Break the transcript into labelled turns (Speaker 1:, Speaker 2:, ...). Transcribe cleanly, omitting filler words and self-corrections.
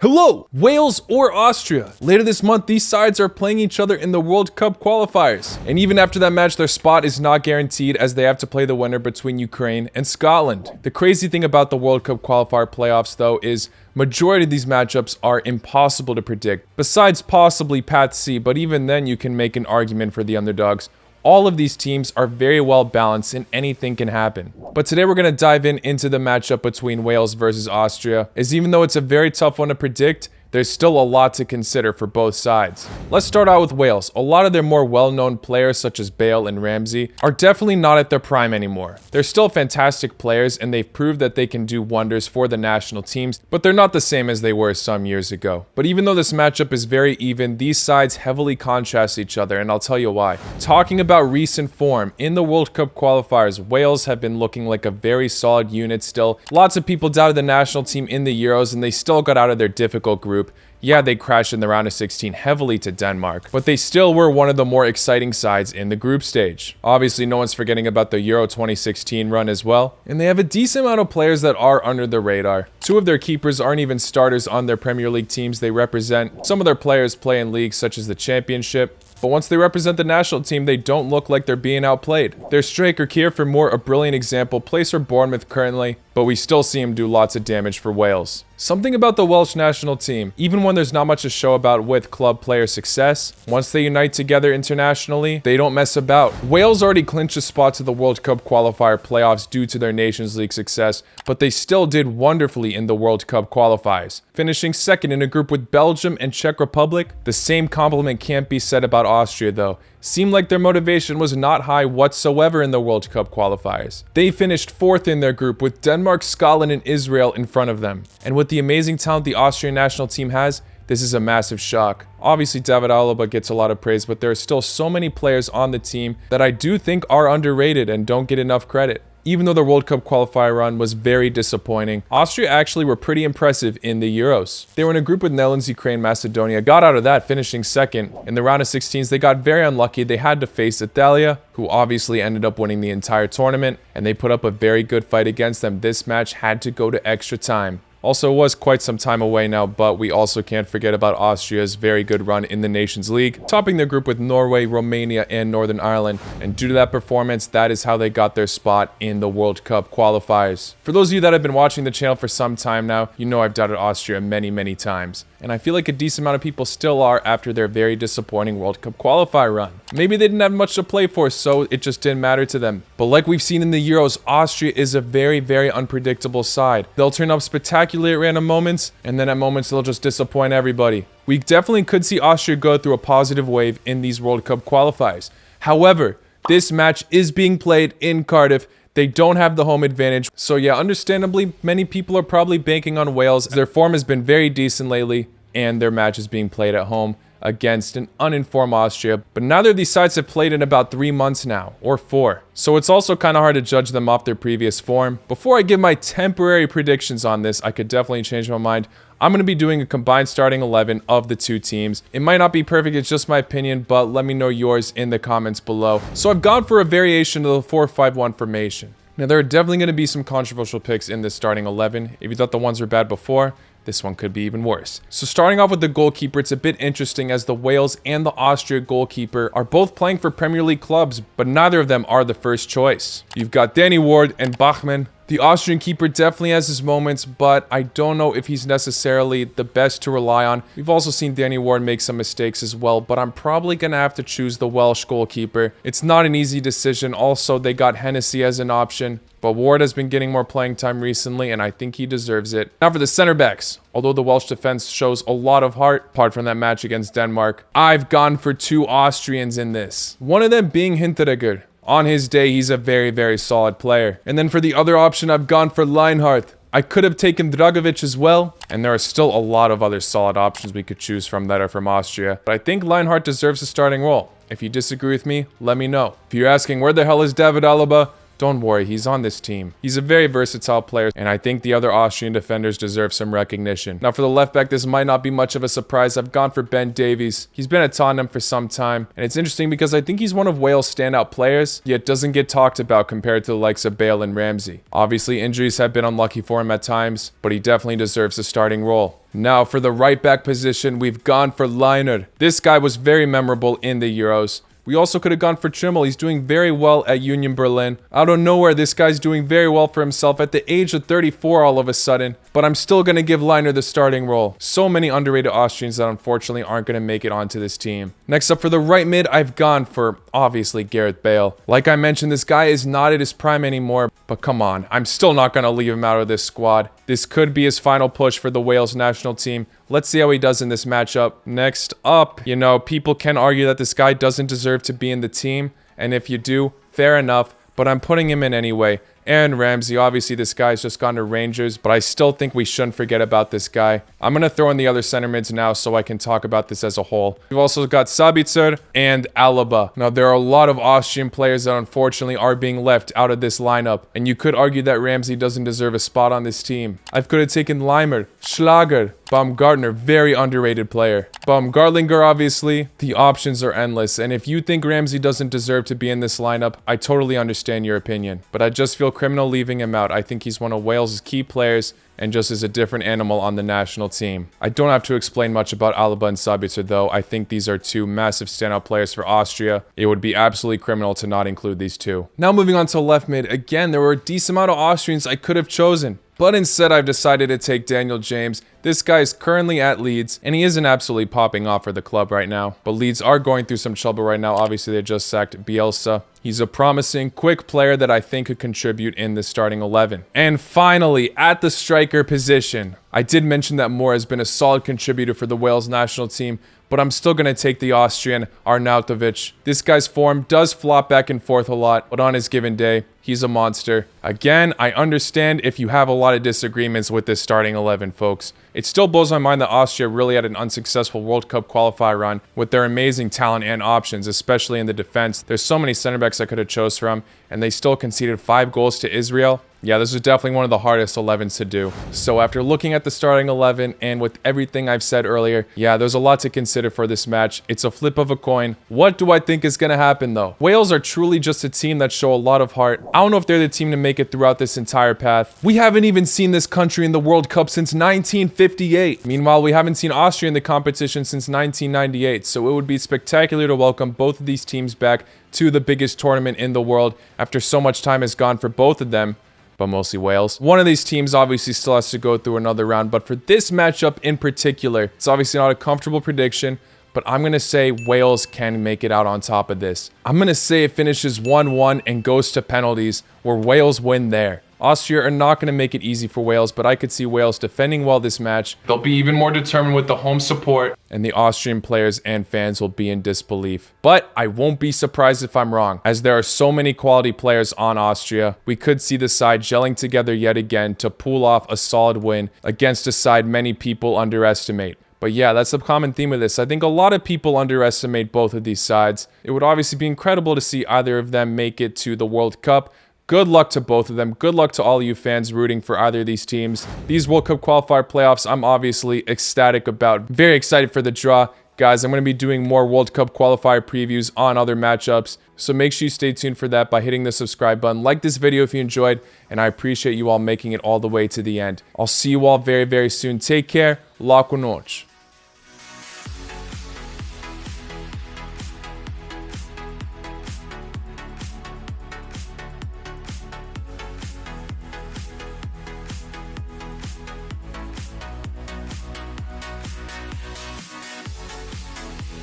Speaker 1: Hello, Wales or Austria. Later this month, these sides are playing each other in the World Cup qualifiers. And even after that match, their spot is not guaranteed as they have to play the winner between Ukraine and Scotland. The crazy thing about the World Cup qualifier playoffs, though, is majority of these matchups are impossible to predict, besides possibly Path C, but even then you can make an argument for the underdogs. All of these teams are very well balanced and anything can happen. But today we're going to dive into the matchup between Wales versus Austria, as even though it's a very tough one to predict, there's still a lot to consider for both sides. Let's start out with Wales. A lot of their more well-known players, such as Bale and Ramsey, are definitely not at their prime anymore. They're still fantastic players, and they've proved that they can do wonders for the national teams, but they're not the same as they were some years ago. But even though this matchup is very even, these sides heavily contrast each other, and I'll tell you why. Talking about recent form, in the World Cup qualifiers, Wales have been looking like a very solid unit still. Lots of people doubted the national team in the Euros, and they still got out of their difficult group. Yeah, they crashed in the round of 16 heavily to Denmark, but they still were one of the more exciting sides in the group stage. Obviously, no one's forgetting about the Euro 2016 run as well, and they have a decent amount of players that are under the radar. Two of their keepers aren't even starters on their Premier League teams they represent. Some of their players play in leagues such as the Championship, but once they represent the national team, they don't look like they're being outplayed. Their striker, Kiefer Moore, a brilliant example, plays for Bournemouth currently, but we still see him do lots of damage for Wales. Something about the Welsh national team, even when there's not much to show about with club player success, once they unite together internationally, they don't mess about. Wales already clinched a spot to the World Cup qualifier playoffs due to their Nations League success, but they still did wonderfully in the World Cup qualifiers, finishing second in a group with Belgium and Czech Republic. The same compliment can't be said about Austria though. Seemed like their motivation was not high whatsoever in the World Cup qualifiers. They finished fourth in their group with Denmark, Scotland, and Israel in front of them. And with the amazing talent the Austrian national team has, this is a massive shock. Obviously, David Alaba gets a lot of praise, but there are still so many players on the team that I do think are underrated and don't get enough credit. Even though the World Cup qualifier run was very disappointing, Austria actually were pretty impressive in the Euros. They were in a group with Netherlands, Ukraine, Macedonia, got out of that, finishing second. In the round of 16s, they got very unlucky. They had to face Italia, who obviously ended up winning the entire tournament, and they put up a very good fight against them. This match had to go to extra time. Also, it was quite some time away now, but we also can't forget about Austria's very good run in the Nations League, topping their group with Norway, Romania, and Northern Ireland. And due to that performance, that is how they got their spot in the World Cup qualifiers. For those of you that have been watching the channel for some time now, you know I've doubted Austria many times. And I feel like a decent amount of people still are after their very disappointing World Cup qualifier run. Maybe they didn't have much to play for, so it just didn't matter to them. But like we've seen in the Euros, Austria is a very unpredictable side. They'll turn up spectacularly at random moments, and then at moments they'll just disappoint everybody. We definitely could see Austria go through a positive wave in these World Cup qualifiers. However, this match is being played in Cardiff. They don't have the home advantage. So yeah, understandably, many people are probably banking on Wales. Their form has been very decent lately, and their match is being played at home against an uninformed Austria. But neither of these sides have played in about 3 months now, or 4. So it's also kind of hard to judge them off their previous form. Before I give my temporary predictions on this, I could definitely change my mind. I'm going to be doing a combined starting 11 of the two teams. It might not be perfect, it's just my opinion, but let me know yours in the comments below. So I've gone for a variation of the 4-5-1 formation. Now there are definitely going to be some controversial picks in this starting 11. If you thought the ones were bad before, this one could be even worse. So starting off with the goalkeeper, it's a bit interesting as the Wales and the Austria goalkeeper are both playing for Premier League clubs, but neither of them are the first choice. You've got Danny Ward and Bachmann. The Austrian keeper definitely has his moments, but I don't know if he's necessarily the best to rely on. We've also seen Danny Ward make some mistakes as well, but I'm probably going to have to choose the Welsh goalkeeper. It's not an easy decision. Also, they got Hennessy as an option, but Ward has been getting more playing time recently, and I think he deserves it. Now for the center backs. Although the Welsh defense shows a lot of heart, apart from that match against Denmark, I've gone for 2 Austrians in this. One of them being Hinteregger. On his day, he's a very solid player. And then for the other option, I've gone for Lienhart. I could have taken Dragovic as well, and there are still a lot of other solid options we could choose from that are from Austria. But I think Lienhart deserves a starting role. If you disagree with me, let me know. If you're asking where the hell is David Alaba, Don't worry, he's on this team. He's a very versatile player, and I think the other Austrian defenders deserve some recognition. Now for the left back, this might not be much of a surprise. I've gone for Ben Davies. He's been at Tottenham for some time, and it's interesting because I think he's one of Wales' standout players, yet doesn't get talked about compared to the likes of Bale and Ramsey. Obviously, injuries have been unlucky for him at times, but he definitely deserves a starting role. Now for the right back position, we've gone for Leiner. This guy was very memorable in the Euros. We also could have gone for Trimmel. He's doing very well at Union Berlin. Out of nowhere, this guy's doing very well for himself at the age of 34 all of a sudden. But I'm still going to give Leiner the starting role. So many underrated Austrians that unfortunately aren't going to make it onto this team. Next up for the right mid, I've gone for, obviously, Gareth Bale. Like I mentioned, this guy is not at his prime anymore. But come on, I'm still not going to leave him out of this squad. This could be his final push for the Wales national team. Let's see how he does in this matchup. Next up, you know, people can argue that this guy doesn't deserve to be in the team. And if you do, fair enough. But I'm putting him in anyway. And Ramsey, obviously this guy's just gone to Rangers, but I still think we shouldn't forget about this guy. I'm going to throw in the other center mids now so I can talk about this as a whole. We've also got Sabitzer and Alaba. Now, there are a lot of Austrian players that unfortunately are being left out of this lineup, and you could argue that Ramsey doesn't deserve a spot on this team. I could have taken Leimer, Schlager, Baumgartner, very underrated player. Baumgartlinger, obviously. The options are endless, and if you think Ramsey doesn't deserve to be in this lineup, I totally understand your opinion, but I just feel criminal leaving him out. I think he's one of Wales' key players and just is a different animal on the national team. I don't have to explain much about Alaba and Sabitzer though. I think these are two massive standout players for Austria. It would be absolutely criminal to not include these two. Now moving on to left mid. Again, there were a decent amount of Austrians I could have chosen, but instead I've decided to take Daniel James. This guy is currently at Leeds, and he isn't absolutely popping off for the club right now. But Leeds are going through some trouble right now. Obviously, they just sacked Bielsa. He's a promising, quick player that I think could contribute in the starting 11. And finally, at the striker position, I did mention that Moore has been a solid contributor for the Wales national team, but I'm still going to take the Austrian Arnautovic. This guy's form does flop back and forth a lot, but on his given day, he's a monster. Again, I understand if you have a lot of disagreements with this starting 11, folks. It still blows my mind that Austria really had an unsuccessful World Cup qualifier run with their amazing talent and options, especially in the defense. There's so many center backs I could have chose from, and they still conceded 5 goals to Israel. Yeah, this was definitely one of the hardest 11s to do. So after looking at the starting 11 and with everything I've said earlier, yeah, there's a lot to consider for this match. It's a flip of a coin. What do I think is going to happen though? Wales are truly just a team that show a lot of heart. I don't know if they're the team to make it throughout this entire path. We haven't even seen this country in the World Cup since 1958. Meanwhile, we haven't seen Austria in the competition since 1998. So it would be spectacular to welcome both of these teams back to the biggest tournament in the world after so much time has gone for both of them. But mostly Wales. One of these teams obviously still has to go through another round, but for this matchup in particular, it's obviously not a comfortable prediction, but I'm going to say Wales can make it out on top of this. I'm going to say it finishes 1-1 and goes to penalties, where Wales win there. Austria are not going to make it easy for Wales, but I could see Wales defending well this match. They'll be even more determined with the home support, and the Austrian players and fans will be in disbelief. But I won't be surprised if I'm wrong, as there are so many quality players on Austria. We could see the side gelling together yet again to pull off a solid win against a side many people underestimate. But yeah, that's the common theme of this. I think a lot of people underestimate both of these sides. It would obviously be incredible to see either of them make it to the World Cup. Good luck to both of them. Good luck to all you fans rooting for either of these teams. These World Cup Qualifier Playoffs, I'm obviously ecstatic about. Very excited for the draw. Guys, I'm going to be doing more World Cup Qualifier previews on other matchups. So make sure you stay tuned for that by hitting the subscribe button. Like this video if you enjoyed, and I appreciate you all making it all the way to the end. I'll see you all very, very soon. Take care. La con noche.